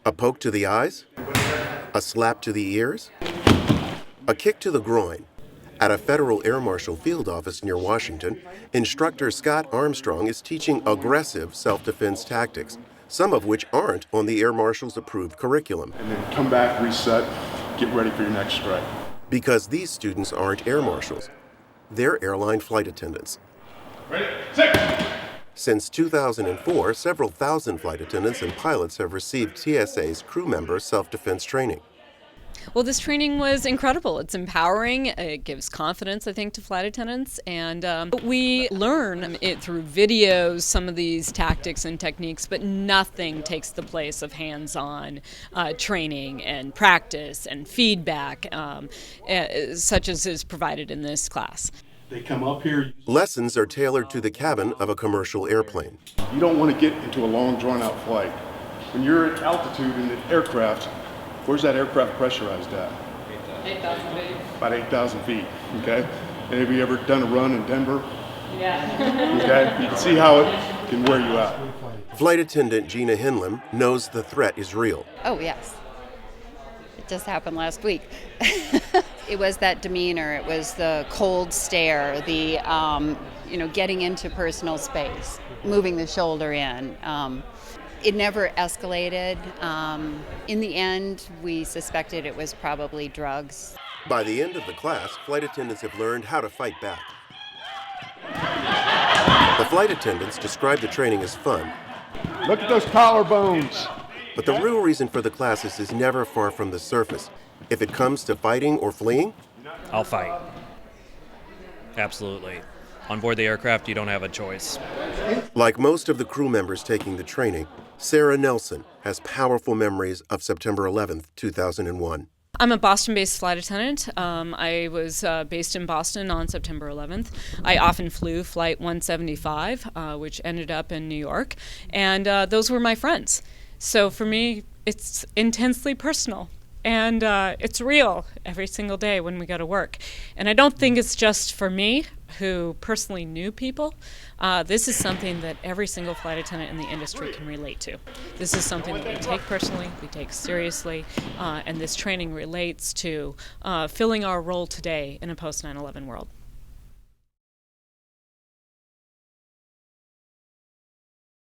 A poke to the eyes? A slap to the ears? A kick to the groin? At a federal air marshal field office near Washington, instructor Scott Armstrong is teaching aggressive self-defense tactics, some of which aren't on the air marshal's approved curriculum. And then come back, reset, get ready for your next strike. Because these students aren't air marshals. They're airline flight attendants. Ready, set! Since 2004, several thousand flight attendants and pilots have received TSA's crew member self-defense training. Well, this training was incredible. It's empowering. It gives confidence, I think, to flight attendants. And we learn it through videos, some of these tactics and techniques, but nothing takes the place of hands-on training and practice and feedback, such as is provided in this class. They come up here. Lessons are tailored to the cabin of a commercial airplane. You don't want to get into a long, drawn-out flight. When you're at altitude in the aircraft, where's that aircraft pressurized at? 8,000 feet. About 8,000 feet, okay? And have you ever done a run in Denver? Yeah. Okay, you can see how it can wear you out. Flight attendant Gina Hinlam knows the threat is real. Oh, yes. It just happened last week. It was that demeanor, it was the cold stare, the, getting into personal space, moving the shoulder in. It never escalated. In the end, we suspected it was probably drugs. By the end of the class, flight attendants have learned how to fight back. The flight attendants describe the training as fun. Look at those collarbones. But the real reason for the classes is never far from the surface. If it comes to fighting or fleeing, I'll fight. Absolutely. On board the aircraft, you don't have a choice. like most of the crew members taking the training, Sarah Nelson has powerful memories of September 11th, 2001. I'm a Boston-based flight attendant. I was based in Boston on September 11th. I often flew Flight 175, which ended up in New York, and those were my friends. So for me, it's intensely personal, and it's real every single day when we go to work. And I don't think it's just for me, who personally knew people. This is something that every single flight attendant in the industry can relate to. This is something that we take personally, we take seriously, and this training relates to filling our role today in a post-9/11 world.